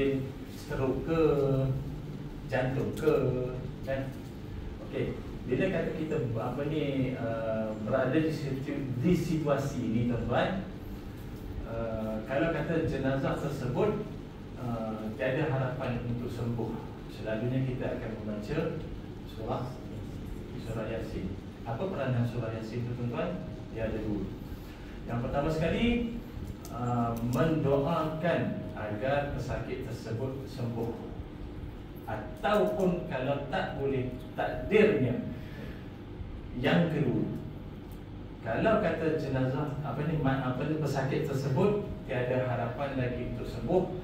mungkin stroke ke, jantung ke, kan? Okey, bila kata kita berada di situasi ini, tuan-tuan, kalau kata jenazah tersebut tiada harapan untuk sembuh, selalunya kita akan membaca surah Yasin. Apa peranan surah Yasin itu, tuan-tuan? Dia ada dua. Yang pertama sekali, mendoakan agar pesakit tersebut sembuh. Ataupun kalau tak boleh, takdirnya, yang kedua, kalau kata jenazah pesakit tersebut tiada harapan lagi untuk sembuh,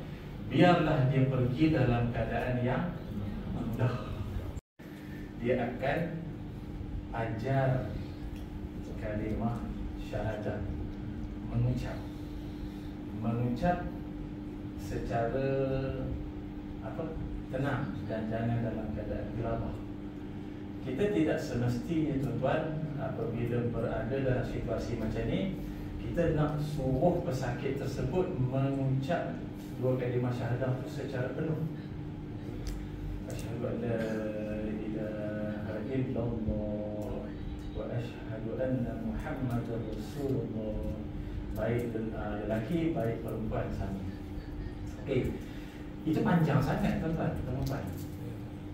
biarlah dia pergi dalam keadaan yang mudah. Dia akan ajar kalimah syahadah, mengucap secara tenang dan jangan dalam keadaan gelabah. Kita tidak semestinya, tuan-tuan, apabila berada dalam situasi macam ni, kita nak suruh pesakit tersebut mengucap dua kalimah syahadah itu secara penuh. Asyhadu an la ilaha illallah wa asyhadu anna Muhammadar Rasulullah. Baik lelaki, baik perempuan sama. Okey, itu panjang sangat, tuan-tuan.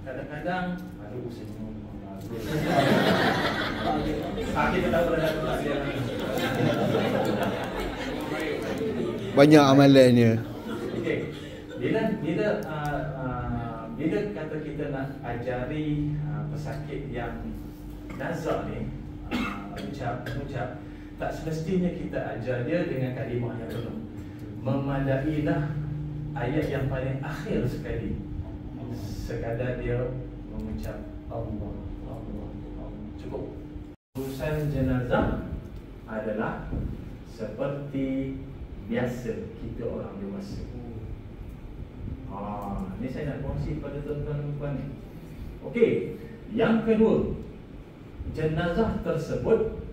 Kadang-kadang senyum. Kita tahu banyak amalannya. Okey, bila kata kita nak ajari pesakit yang nazak ni mengucap, tak semestinya kita ajar dia dengan kalimah yang penuh. Memadailah ayat yang paling akhir sekali, sekadar dia mengucap Allah, cukup. Urusan jenazah adalah seperti biasa kita orang dewasa. Ini saya nak kongsi pada tuan-tuan dan puan ni. Okey, yang kedua, jenazah tersebut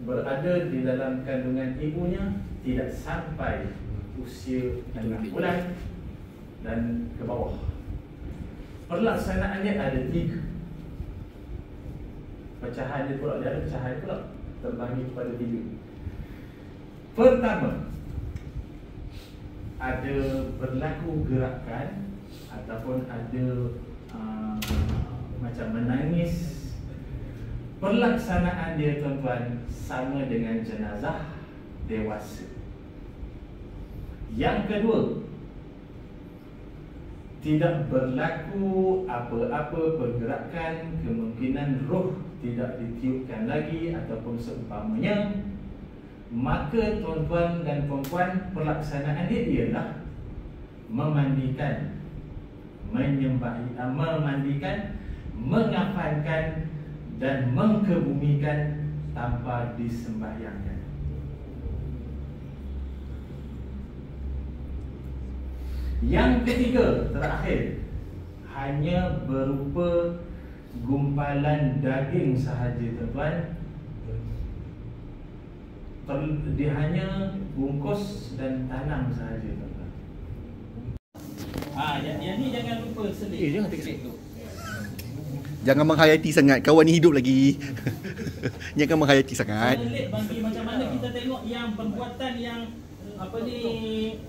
berada di dalam kandungan ibunya tidak sampai usia 6 bulan dan ke bawah. Pelaksanaannya ada 3. Pecahan dia pula, terbagi kepada 3. Pertama, ada berlaku gerakan ataupun ada macam menangis. Pelaksanaan dia, tuan-tuan, sama dengan jenazah dewasa. Yang kedua, tidak berlaku apa-apa pergerakan, kemungkinan roh tidak ditiupkan lagi ataupun seumpamanya. Maka tuan-tuan dan puan-puan, pelaksanaan dia ialah memandikan, mengafankan dan mengkebumikan tanpa disembahyangkan. Yang ketiga, terakhir, hanya berupa gumpalan daging sahaja, tuan-tuan. Dia hanya bungkus dan tanam sahaja, tuan-tuan. Yang ni jangan lupa selit. Jangan tu. Jangan menghayati sangat, kawan ni hidup lagi. Jangan menghayati sangat. Selit bagi macam mana kita tengok yang perbuatan yang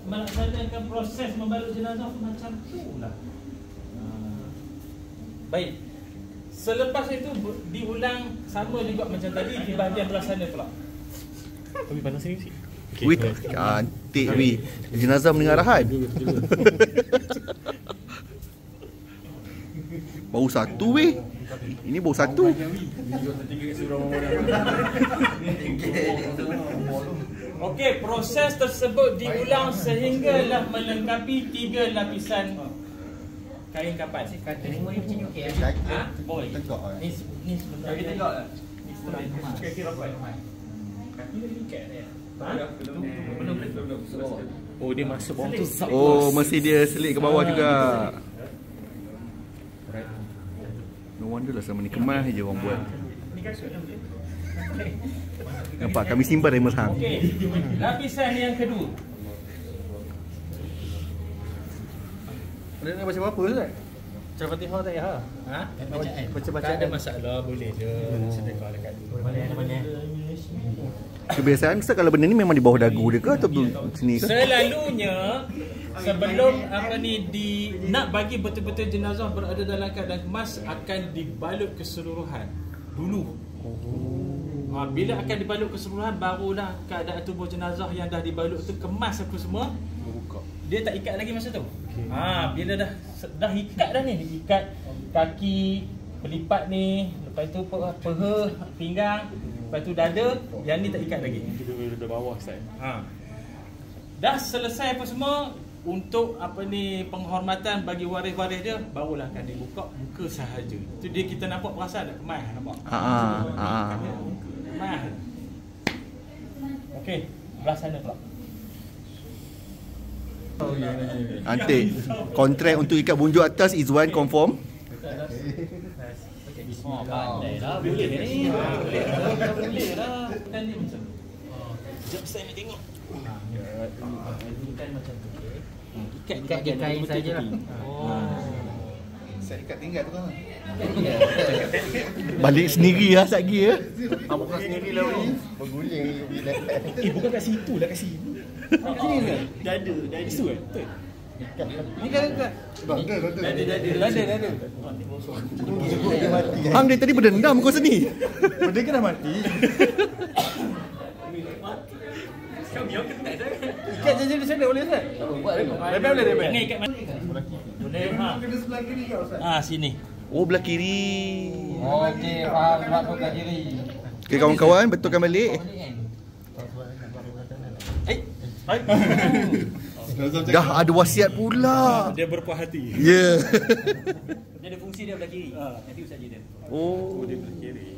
melaksanakan proses membalut jenazah tu macam tu lah. Baik. Selepas itu diulang sama juga macam tadi di bahagian belah sana pula. Kami panas sini sih. Wih, cantik wih. Jenazah mendengar arahan. Baru satu weh. Ini baru satu. Okey, proses tersebut diulang sehinggalah melengkapi 3 lapisan kain kapan. Ni boleh macam ni okey eh? Boleh. Ni sebentar. Kita tengok lah. Ni sebentar. Kira kuat. Kaki dia ikat dia. Belum. Oh, dia masuk bawah tu. Oh, mesti dia selit ke bawah juga. No wonder lah selama ni kemas je orang buat. Nampak kami simpan dari merhang. Okey. Lapisan yang kedua. Nak baca apa Ustaz? Baca Fatihah tak ya? Ha? Baca Tak ada masalah, boleh je. Sedekah dekat dulu. Kebiasaan Ustaz kalau benda ni memang di bawah dagu dia ke atau sini ke? Selalunya sebelum nak bagi betul-betul jenazah berada dalam keadaan kemas, akan dibalut keseluruhan dulu. Bila akan dibalut keseluruhan, barulah keadaan tubuh jenazah yang dah dibalut tu kemas apa semua, dia tak ikat lagi masa tu. Bila dah ikat dah ni, ikat kaki, pelipat ni, lepas tu peha, pinggang, lepas tu dada, yang ni tak ikat lagi. Dia bawah Ustaz. Dah selesai apa semua, untuk penghormatan bagi waris-waris dia, barulah akan dibuka muka sahaja. Tu dia, kita nampak perasan tak kemas, nampak? Kemas. Okey, belah sana pula. Nanti kontrak untuk ikat bunjuk atas Izwan confirm. Pandai lah, boleh ni. Boleh lah. Kan ni macam tu. Sekejap saya nak tengok. Kan macam tu. Ikat kain sajalah. Saya ikat tinggal tu kan. Balik sendiri lah satgi ya. Bukan sendiri lah ni. Berguling bila. Bukan kat situ lah, kat sini. Sini ke? Dada. Isu kan? Betul. Ni kan dekat. Dada. Hang dia tadi berdendam kau sini. Benda kan dah mati. Kami yang ketat dah. Ikat je di sana boleh Ustaz? Boleh. Jangan ikat mati. Boleh. Kena sebelah kiri kau Ustaz. Sini. Oh belah kiri. Okey, faham sebab sebelah kiri. Okay kawan-kawan, betulkan balik. Dah ada wasiat pula. Dia berpuas hati. Ya. Dia ada fungsi dia belah kiri. Nanti usah je dia. Oh, Dia belah kiri.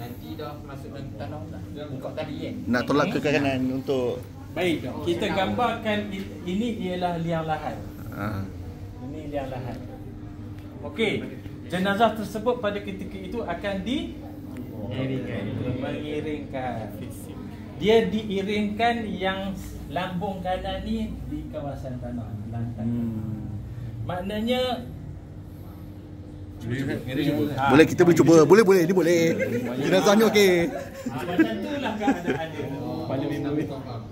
Nanti dah masuk dalam tanah dah. Buka tali kan. nak tolak ke kanan untuk Baik, kita gambarkan ini ialah liang lahat. Ini liang lahat. Okey, jenazah tersebut pada ketika itu akan mengiringkan. Dia diiringkan yang lambung kanan ni di kawasan tanah, lantai. Maknanya boleh kita boleh cuba. Boleh ni boleh. Jenazah ni okey. macam itulah keadaan dia. Pada minggu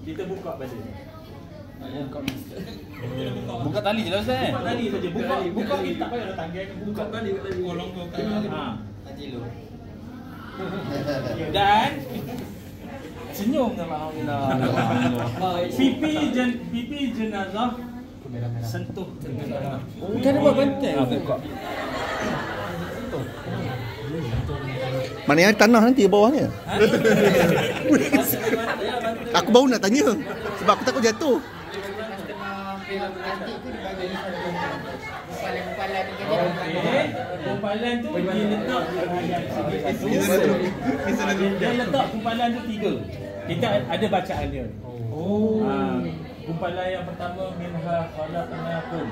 kita buka balik. Buka tali je lah Ustaz. Buka tali saja. Buka ni tak payah datang geng. Buka tali kat tali. Tolong kau Tadi lu. Dan senyum dah alhamdulillah. Pipi jenazah sentuh tanah. Bukan ada buat bantai. Buka. Mana yang tanah nanti bawahnya? Aku baru nak tanya sebab aku takut jatuh. Gumpalan tu dia letak dia letak gumpalan tu 3. Kita ada bacaan dia. Gumpalan yang pertama minha khalaqnakum.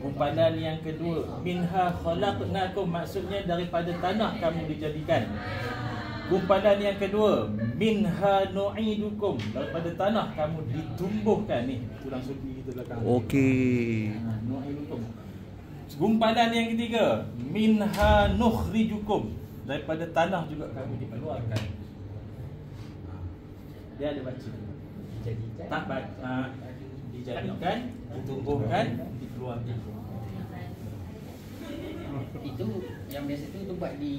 Gumpalan yang kedua minha khalaqnakum, maksudnya daripada tanah kamu dijadikan. Gumpalan yang kedua minha nu'idukum, daripada tanah kamu ditumbuhkan. Ni tulang supi kita belakang. Okey. Nu'idukum. Gumpalan yang ketiga minha nukhrijukum, daripada tanah juga kamu dikeluarkan. Dia ada baca. Tak baca, dijadikan, ditumbuhkan, dikeluarkan. Itu yang biasa tu buat di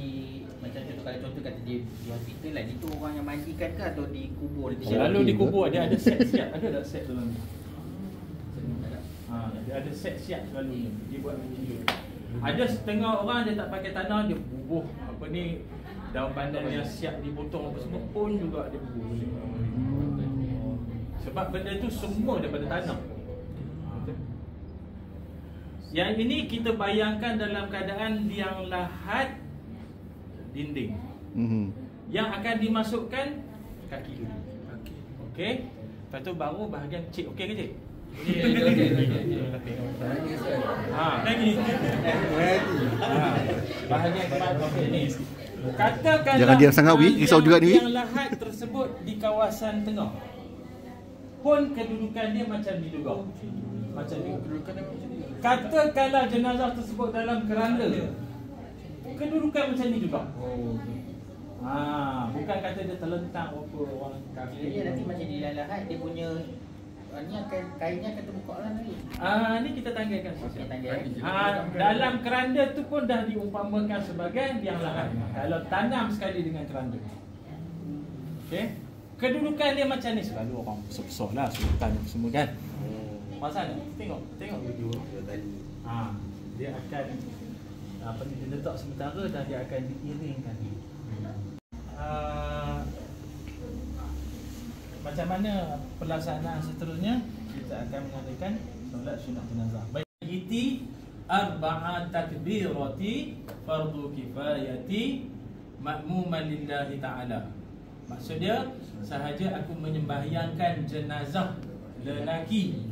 macam contoh kata di hospital lah, itu orang yang mandikan ke atau dikubur? Selalu dikubur, dia ada set siap, ada tak set dalam ni? Dia ada set siap selalu ni. Dia buat macam tu. Ada setengah orang dia tak pakai tanah, dia bubuh daun pandan yang siap dipotong apa semua pun juga dia bubuh. Sebab benda tu semua daripada tanah. Yang ini kita bayangkan dalam keadaan liang lahat dinding. Yang akan dimasukkan kaki dulu. Okey. Lepas tu baru bahagian cik. Okey ke cik? Lagi. Bahagian kepala okey ni. Katakanlah Jangan diam sangat Wi, risau juga ni Wi. Liang lahat tersebut di kawasan tengah. pun kedudukan dia macam ni juga. Macam ni. Katakanlah jenazah tersebut dalam keranda, kedudukan macam ni juga. Bukan kata dia terlentang apa orang kafir. Dia nanti macam di lahat dia punya ni akan kainnya akan terbuka orang lagi. Ni kita tanggalkan. Okey, tanggal. Dalam keranda tu pun dah diumpamakan sebagai biang lahat. Kalau tanam sekali dengan keranda. Okey. Kedudukan dia macam ni, selalu orang besar-besar lah sultan semua kan. Pasal tengok video tadi. Dia akan dia letak sementara dan dia akan diiringkan. Macam mana pelaksanaan seterusnya? Kita akan mengadakan solat sunat jenazah. Baiti arba'a takbirati fardu kifayati ma'muman lillahi ta'ala. Maksudnya sahaja aku menyembahyangkan jenazah lelaki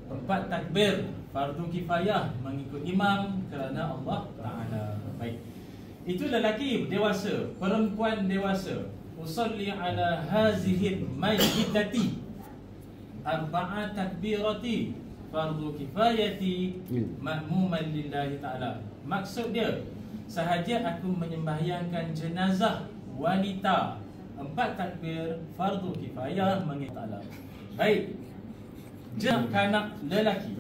4 takbir fardu kifayah mengikut imam kerana Allah Ta'ala. Baik. Itu lelaki dewasa, perempuan dewasa. Usalli ala hazihi mayyitati arba'a takbirati fardu kifayati ma'muman lillahi ta'ala. Maksud dia, sahaja aku menyembahyangkan jenazah wanita 4 takbir fardu kifayah mengikut ta'ala. Baik. Kanak lelaki.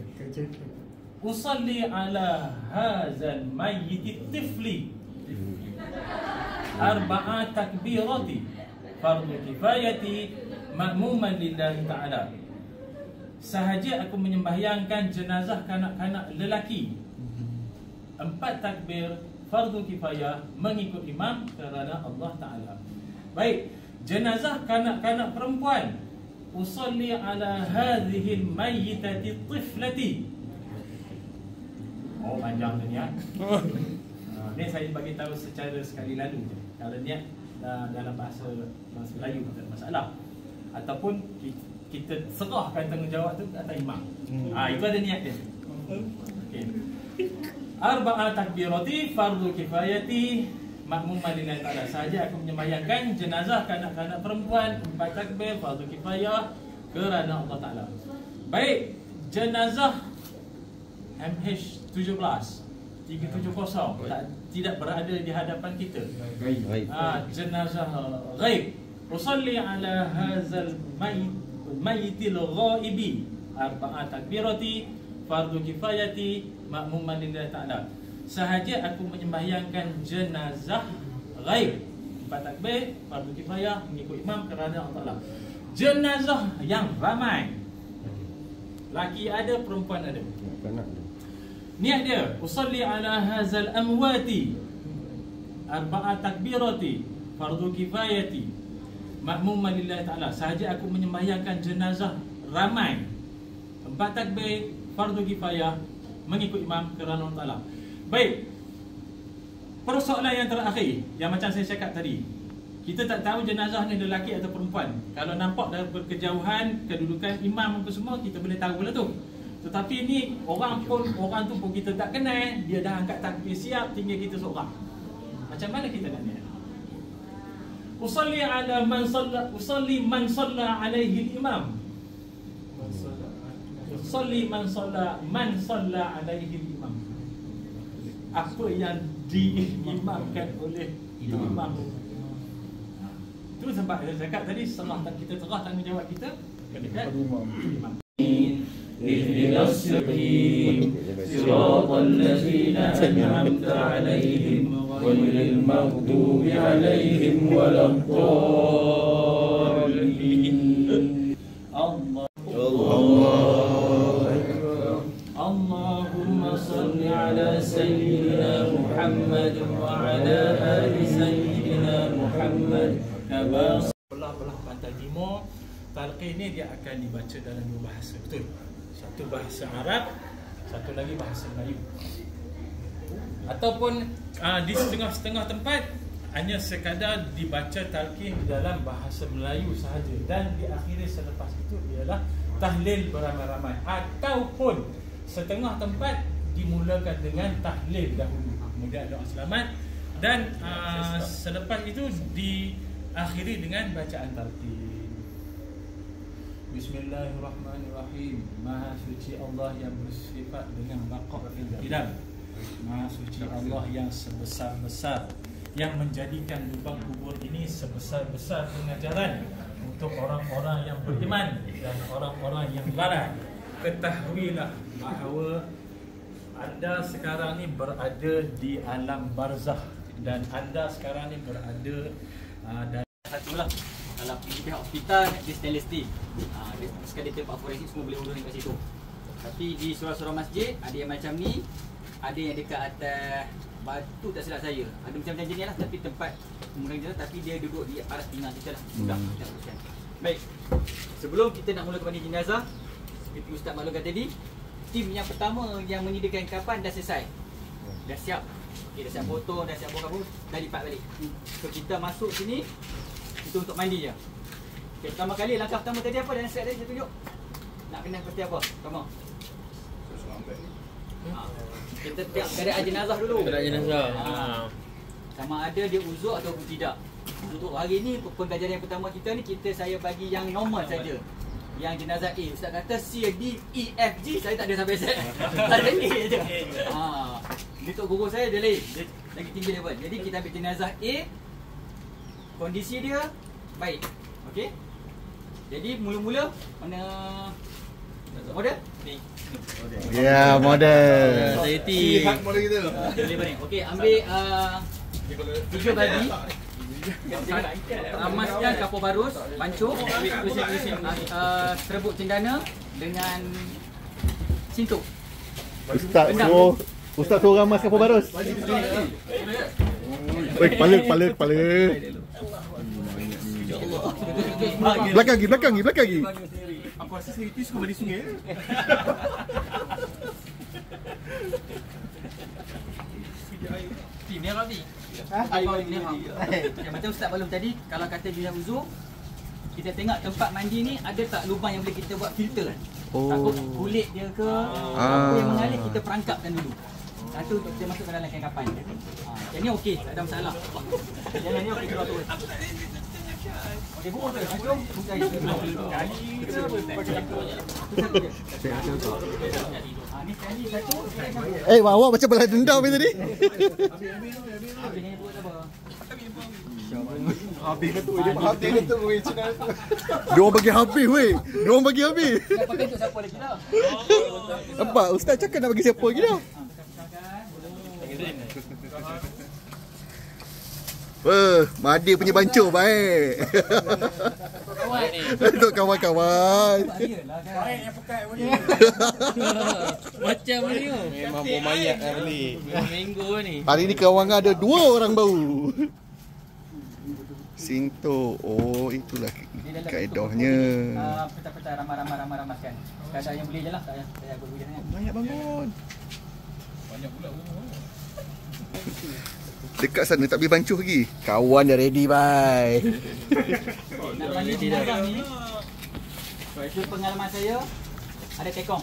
Usalli ala hazal mayyiti tifli arba'a takbirati fardu kifayati ma'muman lillahi ta'ala. Sahaja aku menyembahyangkan jenazah kanak-kanak lelaki 4 takbir fardu kifayah mengikut imam kerana Allah Ta'ala. Baik, jenazah kanak-kanak perempuan usalli ala hadhihi al-mayyitati tiflati. Panjang ni ya. Ni saya bagi tahu secara sekali lalu je. Kalau niat dalam bahasa Melayu tak ada masalah. Ataupun kita serahkan tanggungjawab tu ke atas imam. Itu ada niat dia. Okey. Arba'a takbirati fardu kifayati ma'muman lillahi ta'ala. Sahaja aku menyembahyangkan jenazah kanak-kanak perempuan 4 takbir fardu kifayah kerana Allah Ta'ala. Baik, jenazah MH17 370 tidak berada di hadapan kita. Jenazah ghaib. Usalli ala hadzal mayyitil ghaibi arba'a takbirati fardu kifayati ma'muman lillahi ta'ala. Sahaja aku menyembahyangkan jenazah ghaib 4 takbir fardu kifayah mengikut imam kerana Allah Ta'ala. Jenazah yang ramai, laki ada, perempuan ada. Niat dia, usalli ala hazal amwati arba'a takbirati fardu kifayati ma'muman lillahi ta'ala. Sahaja aku menyembahyangkan jenazah ramai 4 takbir fardu kifayah mengikut imam kerana Allah Ta'ala. Baik, persoalan yang terakhir yang macam saya cakap tadi, kita tak tahu jenazah ni lelaki atau perempuan. Kalau nampak dari berkejauhan kedudukan imam apa semua, kita boleh tahu pula tu. Tetapi ni orang tu pun kita tak kenal, dia dah angkat takbir siap, tinggal kita seorang. Macam mana kita nak niat? Usalli ala man salla alaihi imam. Usalli man salla alaihi imam. Apa yang diimamkan oleh imam. Itu sebab saya cakap tadi, setelah kita terah tanggungjawab kita kepada imam. اهدنا الصراط صراط الذين أنعمت عليهم غير المغضوب عليهم ولا الضالين. اللهم صل على سيدنا محمد وعلى آل سيدنا محمد كما belah pantai timur. Talqin ni dia akan dibaca dalam 2 bahasa, betul? Satu bahasa Arab, satu lagi bahasa Melayu. Ataupun di setengah-setengah tempat hanya sekadar dibaca talqin dalam bahasa Melayu sahaja, dan diakhiri selepas itu ialah tahlil beramai-ramai. Ataupun setengah tempat dimulakan dengan tahlil dahulu, kemudian doa selamat, dan selepas itu diakhiri dengan bacaan talqin. Bismillahirrahmanirrahim. Maha suci Allah yang bersifat dengan baqa tidak. Maha suci Allah yang sebesar-besar, yang menjadikan lubang kubur ini sebesar-besar pengajaran untuk orang-orang yang beriman dan orang-orang yang lalai. Ketahuilah bahawa anda sekarang ni berada di alam barzakh dan anda sekarang ni berada dan Satulah kalau pergi pihak hospital dia stainless steel. Dia sekali tempat forensik semua boleh urus kat situ. Tapi di surau-surau masjid ada yang macam ni, ada yang dekat atas batu tak silap saya. Ada macam-macam jenis lah, tapi tempat pembunuhan jenazah tapi dia duduk di aras pinggang kita lah. Mudah kita uruskan. Baik. Sebelum kita nak mulakan mandi jenazah, seperti Ustaz maklumkan tadi, tim yang pertama yang menyediakan kapan dah selesai. Dah siap. Okay, dah siap potong, dah siap bongkar, dah lipat balik. So kita masuk sini itu untuk mandi je. Okay, pertama kali langkah pertama tadi apa? Dan saya tunjuk. Nak kena seperti apa? Pertama. Kita tengok keadaan jenazah dulu. keadaan jenazah. Sama ada dia uzur ataupun tidak. Untuk hari ni pembelajaran yang pertama kita ni saya bagi yang normal saja. Yang jenazah A, Ustaz kata C, D, E, F, G, saya tak ada sampai Z. Ada A je. Untuk guru saya dia lain. Dia lagi tinggi level. Jadi kita ambil jenazah A. Kondisi dia baik. Okey. Jadi mula-mula mana model? Ni. Ya, model. Society. Model kita. Okey, ambil 3 babi. Ramaskan kapur barus, bancuh, serbuk cendana dengan sintuk. Ustaz suruh ramas kapur barus. Oi, kepala. Belakang lagi. Aku rasa security suka mandi sungai. Ni Rabi. Macam Ustaz belum tadi, kalau kata dia uzur, kita tengok tempat mandi ni ada tak lubang yang boleh kita buat filter. Takut kulit dia ke apa yang mengalir, kita perangkapkan dulu. Satu untuk kita masuk ke dalam kain kapan. Yang ni okey, tak ada masalah. Yang ni okey keluar tu. Okey, buang tu. Macam kali kita pakai lampu. Ni kali satu. Awak macam belah dendam tadi. Habis ni buat apa? Habis ke tu? Dia habis ke tu? Diorang bagi habis weh. Nak pakai untuk siapa lagi dah? Nampak Ustaz cakap nak bagi siapa lagi dah. Madi punya bancuh baik. Untuk kawan-kawan. Baik yang pekat pun ni. Macam ni. Memang bom mayat dah beli. 2 minggu ni. Hari ni kawan ada 2 orang baru. Sinto. Oh, itulah kaedahnya. Pecah-pecah ramah-ramahkan. Kadang yang boleh je lah. Tak payah berhujah sangat. Banyak bangun. Banyak pula. Dekat sana tak boleh bancuh lagi. Kawan dah ready bye. Nak mandi jenazah ni, itu pengalaman saya, ada tekong.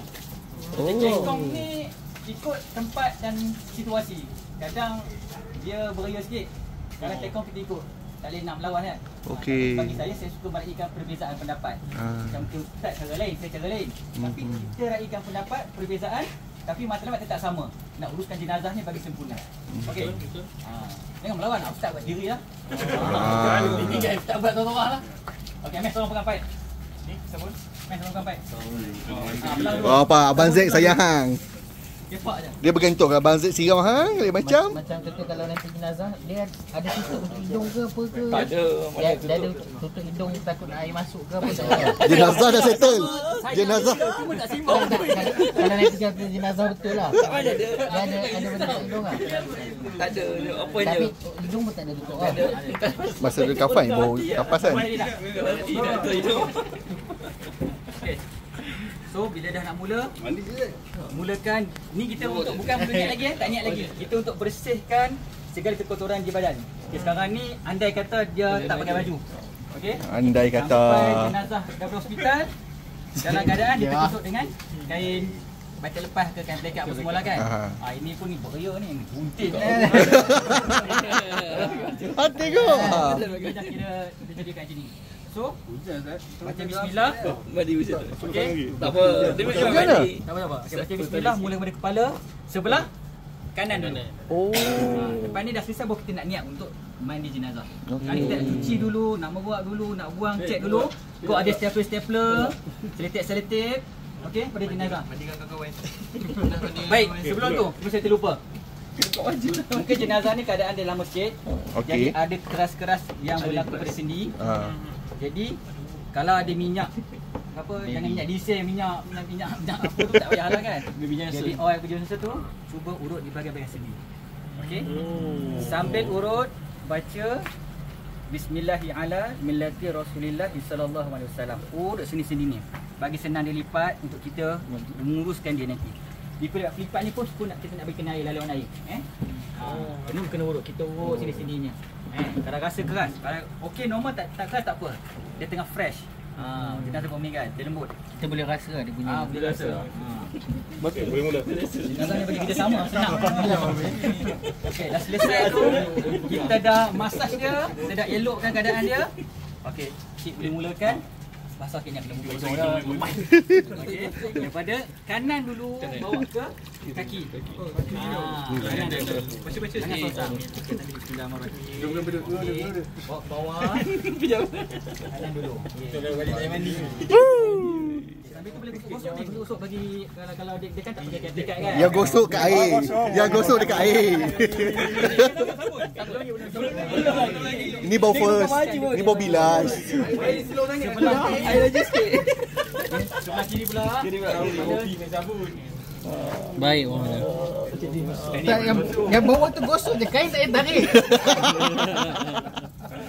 Tekong ni ikut tempat dan situasi. Kadang dia beria sikit. Kadang tekong kita ikut. Tak boleh nak melawan kan. Okey. Bagi saya suka meraihkan perbezaan pendapat. Macam Ustaz cara lain, saya cara lain. Tapi kita raihkan pendapat, perbezaan, tapi matlamat tetap sama. Nak uruskan jenazahnya bagi sempurna. Okey. Jangan melawan, Ustaz buat diri lah. Ini tinggal Ustaz buat tolong-tolong lah. Okey, Mes tolong pegang paip. Ni, sabun. Mes tolong pegang paip. Apa Abang Zack sayang hang. Kepak je. Dia bergantung Abang Zack siram hang macam. Macam contoh kalau nanti jenazah dia ada tutup untuk hidung ke apa ke? Tak ada. Dia ada tutup hidung takut air masuk ke apa tak ada. Jenazah dah settle. Jenazah. Cuma tak simbang. Kalau nanti kata jenazah betul lah. Dia ada benda kat hidung lah. Tak ada. Apa je. Tapi hidung pun tak ada tutup lah. Masa dia kafan bau kapas kan. Okey. So bila dah nak mula, mulakan ni kita untuk bukan niat lagi tak niat lagi. Kita untuk bersihkan segala kekotoran di badan. Okay, sekarang ni andai kata dia tak pakai baju. Okey. Andai kata sampai jenazah dah ke hospital dalam keadaan ditutup dengan kain baca lepas ke kain plekat apa semualah kan. Ini pun ni beria ni gunting. Hati kau. Kita kira kita jadikan macam ni. So, baca bismillah. Okey. Tak apa. Dia Macam mana? Tak apa. Okey, baca bismillah mula daripada kepala sebelah kanan dulu. Oh. Lepas ni dah selesai baru kita nak niat untuk mandi jenazah. Okey. Hari kita nak cuci dulu, nak meruak dulu, nak buang, cek dulu. Kau ada stapler, selotip. Okey, pada jenazah. Mandikan kawan. Baik, sebelum tu, saya terlupa. Mungkin jenazah ni keadaan dalam masjid. Okey. Jadi ada keras-keras yang berlaku pada sendi. Jadi kalau ada minyak apa, jangan minyak diesel, minyak apa tu tak payahlah kan. Jadi oil kerja tu cuba urut di bahagian sendi. Okey. Sambil urut baca Bismillahirrahmanirrahim millati Rasulillah sallallahu alaihi wasallam. Urut sendi-sendi ni. Bagi senang dilipat untuk kita menguruskan dia nanti. Di pelipat ni pun kita nak bagi kena air, laluan air. Ini kena urut. Kita urut sini-sininya. Kalau rasa keras, kalau okey normal tak keras tak apa. Dia tengah fresh. Jenazah pun meninggal, dia lembut. Kita boleh rasa dia punya. Boleh rasa. Boleh mula. Jenazah ni bagi kita sama, senang. Okey, dah selesai tu, kita dah massage dia, kita dah elokkan keadaan dia. Okey, cik boleh mulakan. Basah kena muka kosong dah. Okey, daripada kanan dulu bawa ke kaki. Kanan dulu. Baca-baca sikit. Bismillahirrahmanirrahim. Bawa ke bawah. Kanan dulu. Kalau balik dari mandi. Sambil tu boleh gosok ni, gosok bagi kalau dia kan tak pakai dekat kan. Yang gosok kat air. Yang gosok dekat air. Ini bau first. Ini bau bilas. Sebelah air lagi sikit. Sebelah kiri pula. Kopi main sabun. Baik orang. Tak, yang bawah tu gosok je, kain tak payah tarik.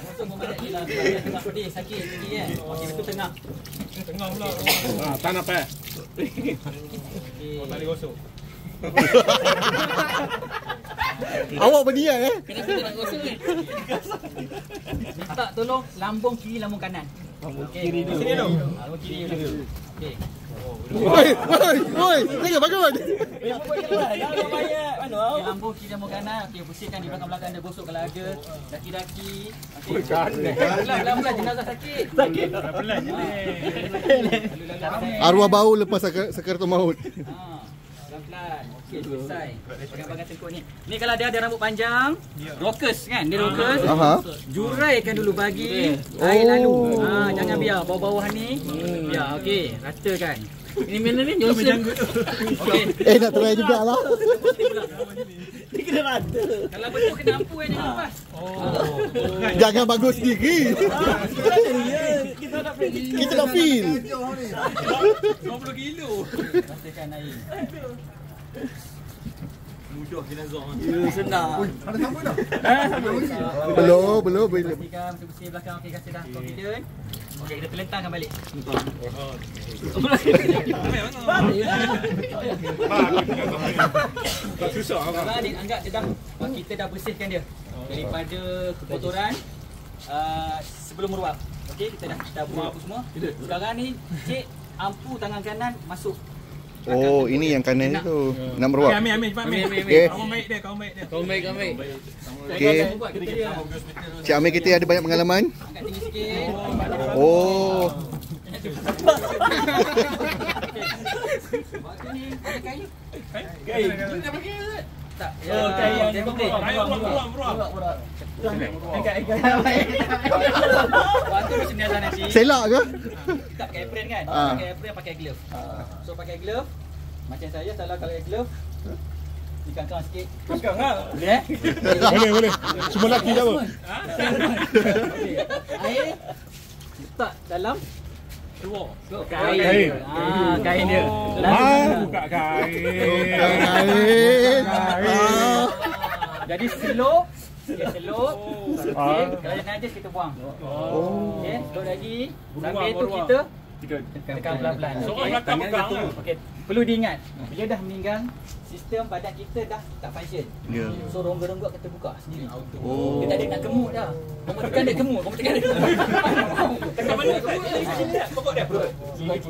Gosok memadai je lah. Dia tengah pedih, sakit sikit kan. Okey, betul tengah. Tengah pula. Tak nampak. Tak boleh gosok. Awak berniat Kenapa dia nak gosok ni? Minta tolong lambung kiri, lambung kanan. Kiri dulu. Sini dulu. Lambung kiri dulu. Okey. Oi, tengok bagaimana? Lambung kiri, lambung kanan. Okey, bersihkan di belakang-belakang dia, gosok kalau ada daki-daki. Okey. Pelan-pelan jenazah sakit. Pelan je ni. Arwah bau lepas sakaratul maut. Pelan-pelan. Okey, selesai. Bagian-bagian tengkuk ni. Ni kalau dia ada rambut panjang, rockers kan? Dia rockers. Juraikan dulu bagi air lalu. Jangan biar bawah-bawah ni. Biar okey, ratakan. Ini mana ni? Johnson. Okey. Nak try jugalah. Dia kena rata. Kalau betul kena ampu kan, jangan lepas. Jangan bagus sendiri. Kita nak feel. 20 kilo. Ratakan air. Mudah jenazah. Senang. Ada sambut dah? Belum. Bersihkan, bersih belakang. Okey, kasih dah confident. Okey, kita terlentangkan balik. Tak susah apa. Sekarang ni anggap dia dah, kita dah bersihkan dia daripada kotoran sebelum meruap. Okey, kita dah buang apa semua. Sekarang ni cik ampu tangan kanan masuk. Oh, ini yang kanan itu. Nak meruap. Ambil cepat ambil. Okey. Kawan baik dia, kawan baik dia. Okey. Cik Amir kita ada banyak pengalaman. Angkat tinggi sikit. Oh. Waktu ni ada kayu. Kain. Kita pakai Ustaz. Tak. Kayu yang penting. Meruap. Waktu mesti jenazah nanti. Selak ke? Tak pakai apron kan? Pakai apron, pakai glove. So pakai glove. Macam saya kalau pakai glove ni kangkang sikit. Kangkang ah. Boleh Boleh. Cuma laki je apa? Air letak dalam Keluar. kain. Kain dia. Buka kain. Jadi slope. Dia slope. Okey, kalau ada najis kita buang. Okey, slope lagi. Sambil tu kita tekan pelan-pelan. Okey, perlu diingat. Bila dah meninggal, sistem badan kita dah tak function. So rongga-rongga kita buka sendiri. Dia tak ada nak gemuk dah. Kamu tekan dia gemuk, kamu tekan dia gemuk. Tekan mana gemuk? Pokok dia.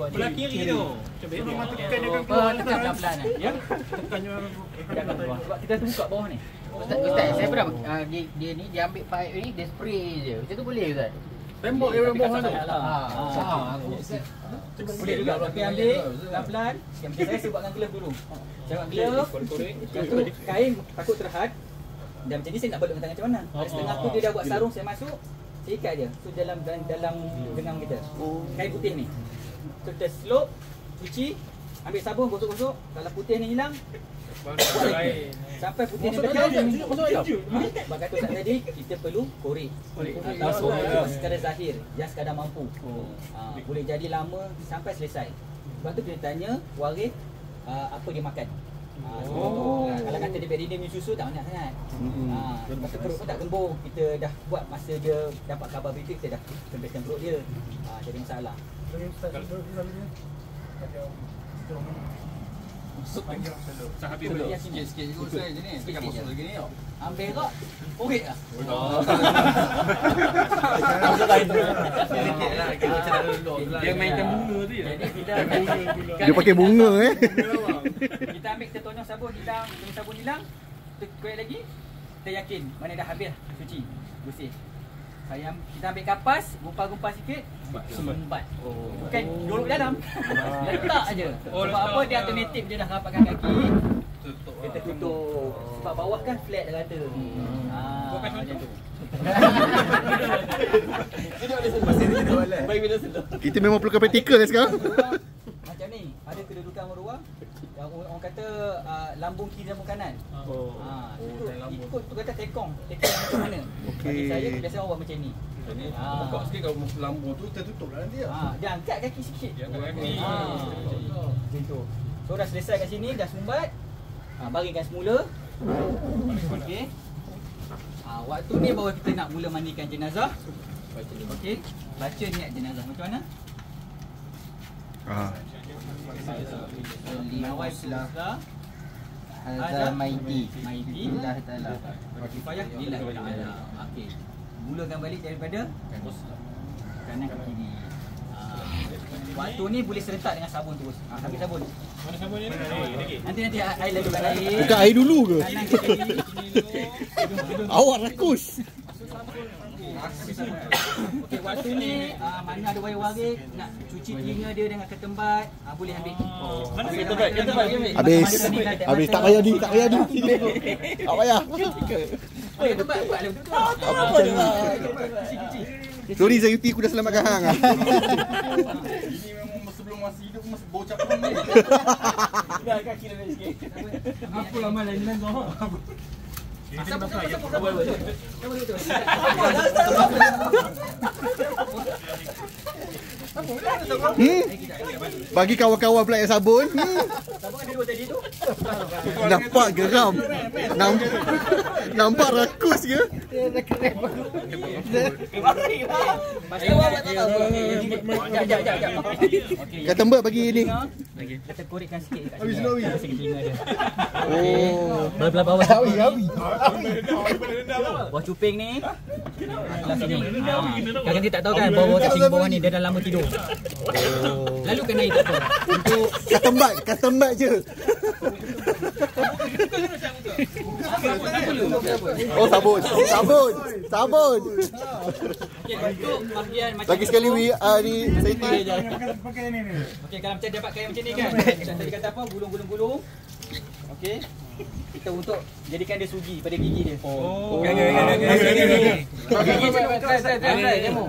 Belah kiri tu. Tekan pelan-pelan ya. Tekan keluar. Sebab kita tu buka bawah ni. Ustaz, saya pernah dia ni dia ambil pipe ni, dia spray je. Macam tu boleh Ustaz? Tembok dia tembok masuk. Boleh juga tapi ambil pelan-pelan. Yang penting saya buatkan glove dulu. Saya buat glove. Lepas tu kain takut terhad. Dan macam ni saya nak balut dengan tangan macam mana? Setengah tu dia dah buat sarung, saya masuk, saya ikat je. So dalam genggam kita. Kain putih ni. So kita slope, cuci, ambil sabun, gosok-gosok. Kalau putih ni hilang, buat lagi. Sampai putih ni betul. Sebab kata Ustaz tadi, kita perlu korek. Atau bukan sekadar zahir, yang sekadar mampu. Boleh jadi lama sampai selesai. Sebab tu kita tanya waris apa dia makan. Kalau kata dia beri dia minum susu tak banyak sangat. Lepas tu perut pun tak gembur. Kita dah buat masa dia dapat khabar berita, kita dah kembalikan perut dia. Jadi masalah. Sahabat dulu. Sikit-sikit juga saya je ni. Tekan masuk lagi ni tau. Ambil tak? Korek lah. Dia mainkan bunga tu ya. Jadi kita Dia pakai bunga kita ambil, kita tonyong sabun hilang, kita korek lagi. Kita yakin mana dah habis cuci, bersih. Kita ambil kapas, gumpal-gumpal sikit, sumbat. Bukan dorok dalam. Letak aje. Sebab apa dia automatik dia dah rapatkan kaki. Kita tutup. Sebab bawah kan flat dah rata. Macam tu. Kita memang perlukan praktikal sekarang. Macam ni, ada kedudukan meruang. Yang orang kata lambung kiri, lambung kanan. Ikut tu kata tekong macam mana. Bagi saya biasa orang buat macam ni. Buka sikit kalau lambung tu tertutup lah nanti. Dia angkat kaki sikit. Dia angkat kaki. Macam tu. So dah selesai kat sini, dah sumbat. Baringkan semula. Okey. Waktu ni baru kita nak mula mandikan jenazah. Okey. Baca niat jenazah macam mana? Nawai sulah Hadza maiti maiti billah taala. kifayah billah taala. Okey. Mulakan balik daripada kanan ke kiri. Waktu ni boleh serentak dengan sabun terus. Ambil sabun. Mana sabun ni? Nanti air lalukan air. Buka air dulu ke? Kanan ke kiri. Awak rakus. Okey, waktu ni mana ada wayar waris nak cuci telinga dia dengan ketembat, boleh ambil. Mana ketembat? Ketembat ambil. Habis tak payah tak payah Tak payah. Ketembat buatlah betul. Apa dia? Cuci. Sorry Zayuti, aku dah selamatkan hang. Ini memang sebelum masih hidup masih bau capung ni. Dah kaki dah naik sikit. Apa lama lain kau? Bagi kawan-kawan pula yang sabun. Sabun ada dua tadi tu. Nampak geram. Nampak rakus ke? Kata Mbak bagi ni. Kita korekkan sikit dekat sini. Segi telinga dia. Oh. Belah bawah. Bawah cuping ni. Belah sini. Kadang dia tak tahu kan bawah kat sini bawah ni dia dah lama tidur. Lalu kena air tak apa. Untuk Kata Mbak je. Oh sabun. okey untuk bahagian macam Lagi sekali ni Saiti. okey kalau macam dapat kain macam ni kan. Tadi kata apa gulung-gulung. Okey. Kita untuk jadikan dia sugi pada gigi dia.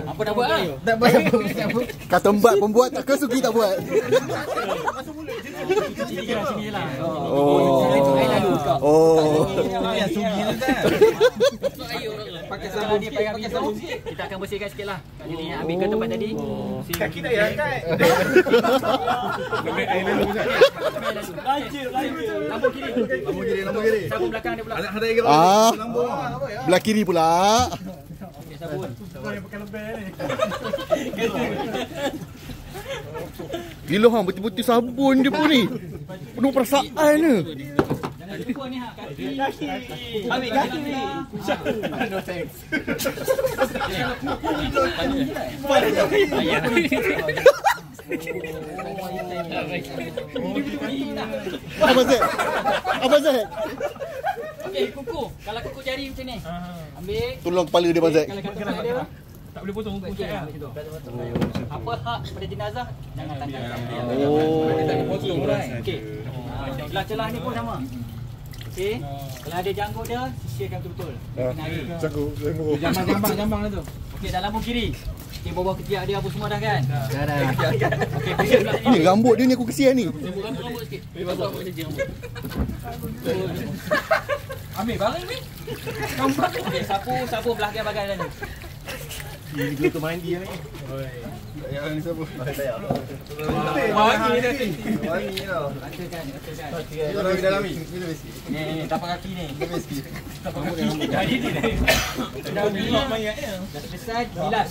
Apa nak buat? Tak apa. Kata Mbak pembuat tak ke sugi tak buat. Sini kan sini jelah. Oh. Air lalu. Yang sugi tu kan. Pakai sabun dia pakai sabun sikit. Kita akan bersihkan sikitlah. Jadi ambil ke tempat tadi. Kaki tak payah angkat. Air lalu Ustaz. Lambung kiri. Sabun belakang dia pula. Ada lagi lambung. Belah kiri pula. Okey sabun. Gila hang betul-betul sabun dia pun ni. Penuh perasaan ni. Jangan lupa ni kaki. Ambil kaki ni. No thanks. Apa Zek? Okey, kuku. Kalau kuku jari macam ni. Ambil. Tolong kepala dia Abang Zek. Kalau kata dia Tak boleh potong muka Ustaz lah. Apa hak pada jenazah? Jangan tangkap. Tak boleh potong lah. Okey. Celah-celah ni pun sama. Okey. Kalau ada janggut dia, sisirkan betul-betul. Jambang lah tu. Okey, dalam lambung kiri. Okey, bawah ketiak dia apa semua dah kan? Dah. Okey, pusing belah Ni rambut dia ni aku kesian ni. rambut sikit. Ambil barang ni. Okey, sapu belah bahagian ni. Dia tu mandi ni. Wangi dah. Katakan. Kalau di dalam ni. Ni, tapak kaki ni. Tapak kaki. Jadi ni dah bilas mayatnya. Dah selesai, bilas.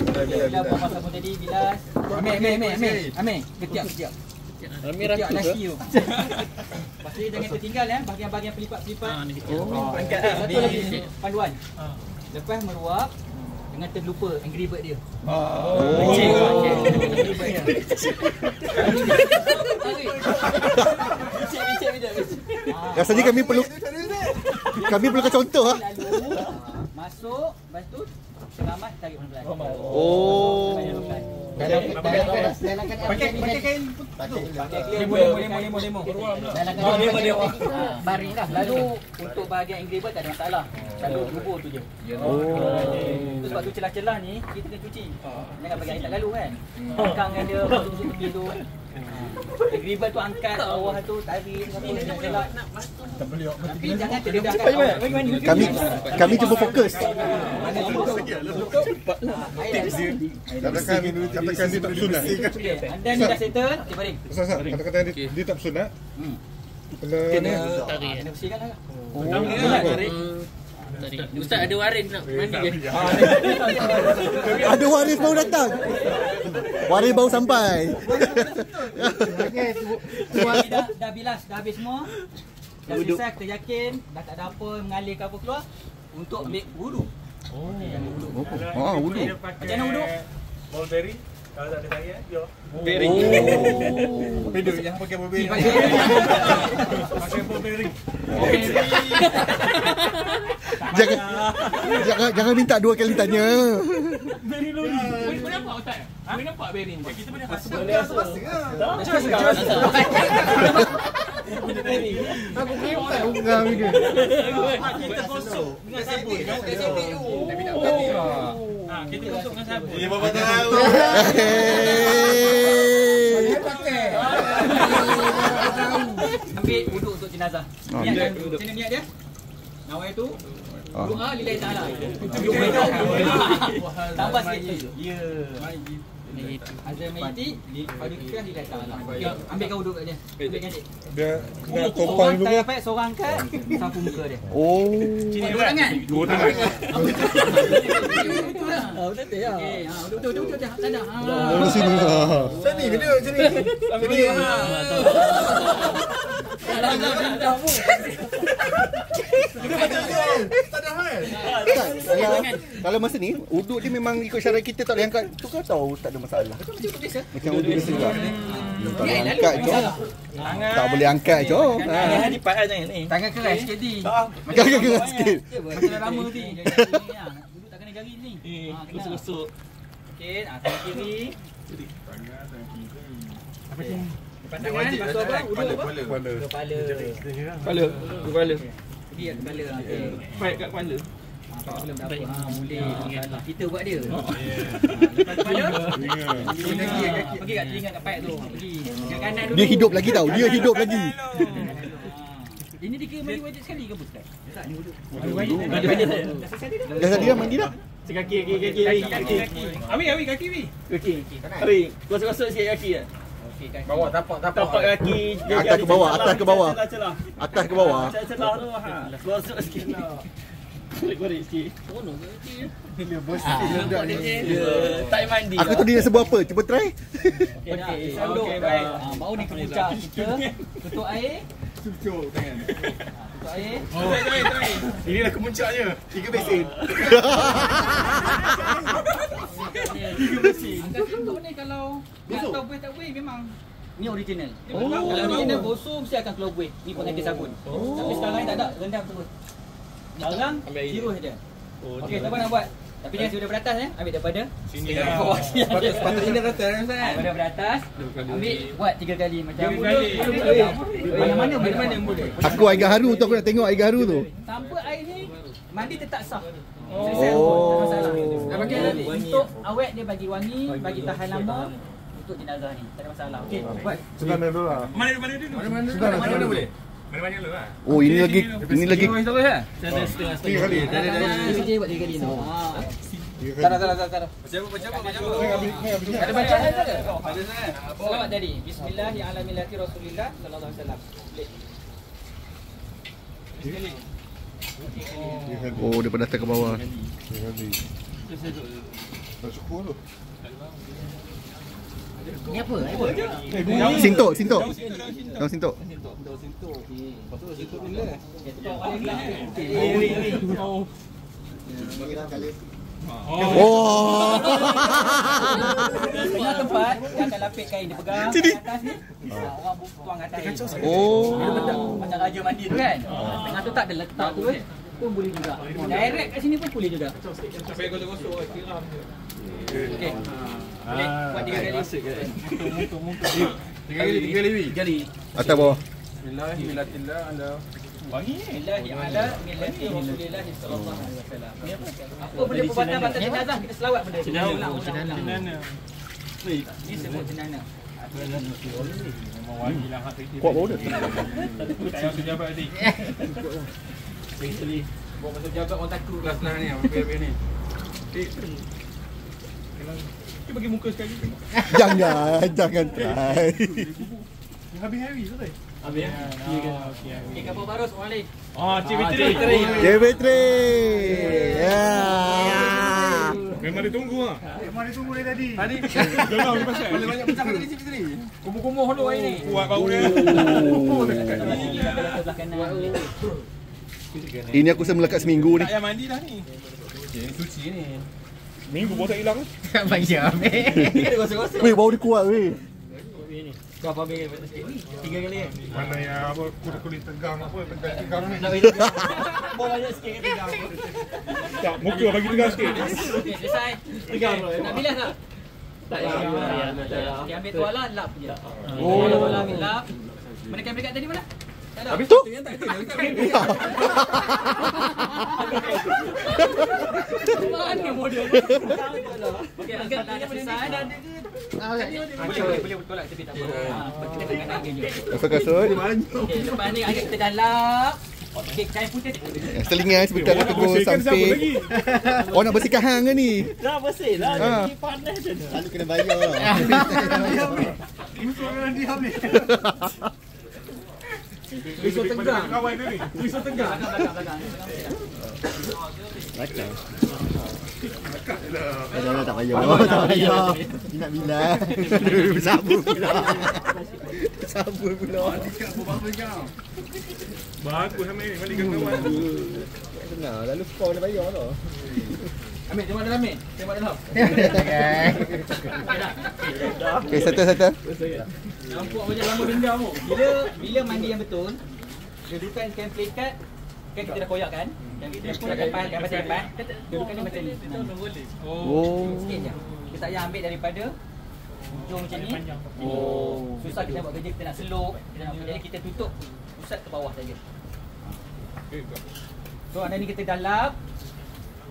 Bila buang sabun tadi, bilas. Ambil. Ketiak. Ketiak nasi tu. Lepas tu jangan tertinggal bahagian-bahagian pelipat-pelipat. Angkat Satu lagi, panduan. Lepas meruap, jangan terlupa Angry Bird dia. Angry Bird dia. Rasanya kami perlu contoh ah. Lalu masuk, lepas tu selamat tarik pelan-pelan. Oh. Pakai kain lemo. Baring dah. Lalu untuk bahagian Angry Bird tak ada masalah. Lalu kubur tu je. Itu sebab tu celah-celah ni kita kena cuci. Jangan bagi air tak lalu kan. Angkang yang dia masuk tepi tu. Angry Bird tu angkat bawah tu, tarik celah. Tapi jangan terdedahkan. Kami cuba fokus. Katakan dia tak sunat. Anda ni dah settle, okey baring. Ustaz, katakan dia tak sunat. Kena bersihkan lah. Ustaz ada waris nak mandi ke? Ada waris baru datang. Waris baru sampai. Dah bilas, dah habis semua. Dah selesai, kita yakin dah tak ada apa mengalir ke apa keluar untuk ambil wudu. Wudu. Macam mana wudu? Mulberry. Kalau tak ada saya, yo. Beri. Beda yang pakai mobil. Pakai mulberry. Jangan minta dua kali tanya. Beri lori. Boleh nampak Ustaz? Boleh nampak beri ni? Kita boleh rasa. Aku kira unggang ni ke. Kita gosok dengan sabun. Kita gosok dengan sabun. Dia bapak tahu. Ambil wudu untuk jenazah. Niatkan macam mana niat dia? Nawai tu doa lillahi taala. Tambah sikit. Ya. Azam maiti pada fikir lillahi taala. Ambilkan wudu kat dia. Ambilkan dik. Dia nak kompang dulu. Seorang seorang kat sapu muka dia. Oh. Dua tangan. Dua tangan. Betul lah. Betul ya. Okey, betul dah. Tanda. Oh, sini. Sini video sini. Sini. Kalau masa ni uduk dia memang ikut syarat kita tak boleh angkat tu kan tahu tak ada masalah. Macam uduk biasa juga. Tak boleh angkat je. Tak boleh angkat je. Tangan lipat lah jangan ni. Tangan keras sikit ni. Jangan keras sikit. Macam dah lama ni. Duduk tak kena jari ni. Gosok-gosok. Okey, tangan kiri. Apa sini? Tangan basuh apa? Uduk apa? Kepala. Kepala. Dia kepala. Okey. Baik kat kepala. Belum tak apa. Boleh. Kita buat dia. Lepas kepala. Pergi kat telinga kat paip tu. Pergi. Kat kanan dulu. Dia hidup lagi tau. Dia hidup lagi. Ini dikira mandi wajib sekali ke Ustaz? Tak, ni wuduk. Dah tadi dah mandi dah. Kaki. Ambil kaki ni. Kaki. Tarik. Gosok-gosok sikit kaki ah. Okey, kaki. Bawa tapak. Tapak kaki. Atas ke bawah, atas ke bawah. Celah. Atas ke bawah. Celah tu ha. Gosok sikit. Goreng sikit. Dia bos. Tak mandi. Aku tu dia nak sebut apa? Cuba try. Okey, dah. Sanduk. Okey, baik. Baru ni kemuncak kita. Tutup air. Cucuk tangan. Tutup air. Ini dah kemuncaknya. 3 besin. Angkat tutup ni kalau tak tahu boleh tak boleh memang ni original. Kalau original bosong mesti akan keluar buih. Ni pengganti sabun. Tapi sekarang ni tak ada, rendam terus. Sekarang tirus saja. Okey, siapa nak buat? Tapi dia sudah beratas ambil daripada Sini bawah sini. Sepatutnya dia rata kan Ustaz? Daripada beratas, ambil buat 3 kali macam Mana boleh? Aku air gaharu tu, aku nak tengok air gaharu tu. tanpa air ni mandi tetap sah. Oh. Tak masalah. Untuk awet dia bagi wangi, bagi tahan lama untuk jenazah ni. Tak ada masalah. Okey, buat. Sudah dulu lah. Mana dulu? Mana boleh? Mana dulu lah. Oh, ini lagi Tiga kali. Dia buat 3 kali tu. Tak. Baca apa? Ada bacaan tak ada? Ada sangat. Selamat tadi. Bismillahirrahmanirrahim. Rasulullah sallallahu alaihi wasallam. Oh, daripada atas ke bawah. Tiga kali. Tak cukup tu. Ni apa? Sintok. Daun sintok. Oh. Tengah tempat dia akan lapik kain dia pegang kat atas ni. Orang tuang atas air. Oh. Macam raja mandi tu kan. Tengah tu tak ada letak tu pun boleh juga. Direct kat sini pun boleh juga. Sampai gosok-gosok tiram je. Okey. Boleh buat 3 kali. Tiga kali. Atas bawah. Bismillahirrahmanirrahim. Anda Wangi. Billahi ala millati Rasulillah sallallahu alaihi wasallam. Apa benda perbuatan batal jenazah kita selawat benda tu. Cenana. Ni sebut jenana. Memang wangi lah hak tu. Kuat bau dia. Tak payah pejabat tadi. Bawa masuk jabat orang takut. kelas senang ni, apa ni? Kita bagi muka sekali. Jangan try. Habis heavy tu. Habis. Okey, kapal baru orang lain. Oh, Cik Fitri. JB3. Ya. Memang dia tunggu ah. Memang dia tunggu dari tadi. Jangan dia pasal. Boleh banyak pecah tadi Cik Fitri. Kumuh-kumuh dulu hari ni. Kuat bau dia. Sebelah kanan. Ini aku rasa melekat seminggu ni. Tak payah mandi dah ni. Okey, suci ni. Minggu pun tak hilang. Bagi ambil. Weh, bau dia kuat weh. Kau apa ambil sikit ni? 3 kali kan? Mana yang apa kulit tegang apa tegang ni. Bawa banyak sikit kan tegang. Tak, muka bagi tegang sikit. Okey, selesai. Tegang. Nak bilas tak? Tak payah. Okey, ambil tuala lap je. Oh, tuala ambil lap. Mana kamera kat tadi mana? Tak ada. Tu. Mana model? Okey, angkat tangan selesai dah ada ke? Boleh tolak tepi tak apa. Kita tekan lagi je. Kasut-kasut. Okey, lepas ni agak kita dah lap. Okey, kain putih. Selingan sebentar nak tegur sampai. Oh, nak bersihkan hang ke ni? Dah bersih lah. Ha. Jadi panas je. Selalu kena bayar lah. Risau tegang. Kawan dia ni. Risau tegang. Belakang. Jangan tak payah. Tak payah. Ni nak bilas. Bersabur pula. Bersabur pula. Bagus ambil ni. Balik kawan. Benar, lalu skor kena bayar tau. Ambil tembak dalam ni. Tembak dalam. Okay, settle. Nampak macam lama dendam tu. Bila mandi yang betul, dudukan kain pelikat kan kita dah koyak kan? Yang kita dah koyak kain pasal depan. Dudukan dia macam ni. Oh. Sikit je. Kita tak payah ambil daripada ujung macam ni. Oh. Susah kita buat kerja, kita nak selop, jadi kita tutup pusat ke bawah saja. So anda ni kita dah lap.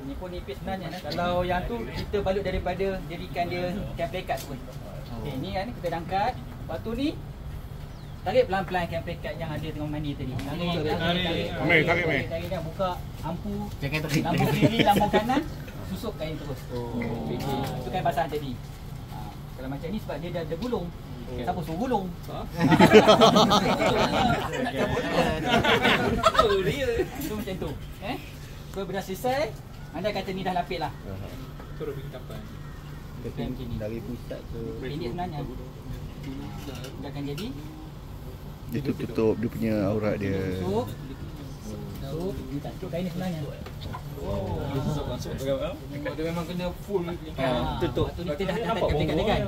Ni pun nipis sebenarnya. Kalau yang tu kita balut daripada jadikan dia kain pelikat pun. Okey, ni kan kita dah angkat. Lepas tu ni tarik pelan-pelan kain pelikat yang ada tengah mandi tadi. Tarik. Tarik dah buka lampu. Lampu kiri, lampu kanan, susuk kain terus. Itu kain basah tadi. Kalau macam ni sebab dia dah ada gulung. Siapa suruh gulung? Itu macam tu. So bila selesai, anda kata ni dah lapik lah. Terus pergi kapal. Dari pusat ke. Ini sebenarnya dia akan jadi Dia tutup dia punya aurat dia. tutup. Dia tak tutup kain ni sebenarnya. Dia memang kena full Tutup. Lepas tu ni kita dah angkat kain dia kan.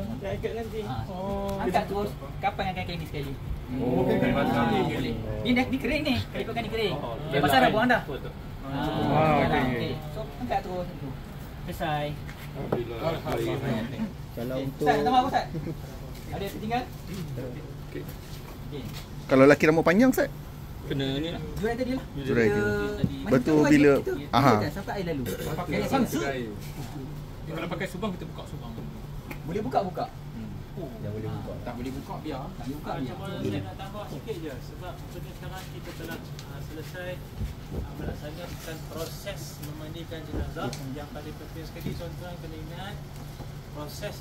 Angkat terus kapan angkat kain ni sekali. Boleh. Ni kering ni. Ikutkan ni kering. Pasal dah buang dah. Okey. So angkat terus tu. Selesai. Kalau untuk Ustaz, nak tambah apa Ustaz? Ada yang tertinggal? Okey. kalau lelaki rambut panjang Ustaz. Kena ni lah. Jurai tadi lah. Jurai dia. Mana Betul tahu bila kita aha. sampai air lalu. Pakai Samsung. Kalau pakai subang kita buka subang. Boleh buka-buka. Tak boleh buka biar. Tak boleh buka dia. Cuma saya nak tambah sikit je sebab sekarang kita telah selesai melaksanakan proses memandikan jenazah. Yang paling penting sekali tuan-tuan kena ingat, proses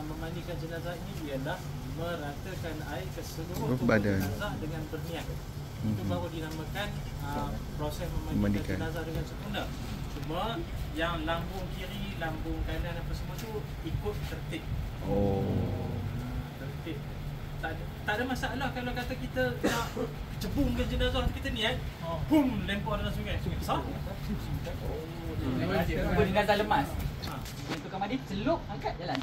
memandikan jenazah ini ialah meratakan air ke seluruh tubuh badan jenazah dengan berniat. Itu baru dinamakan proses memandikan jenazah dengan sempurna. Cuma yang lambung kiri, lambung kanan apa semua tu ikut tertib. Tertib. Tak ada masalah kalau kata kita nak cebungkan jenazah kita ni boom lempar dalam sungai besar. Jenazah lemas. Yang tukar mandi, celup, angkat, jalan.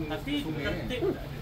Tapi tertib tak ada.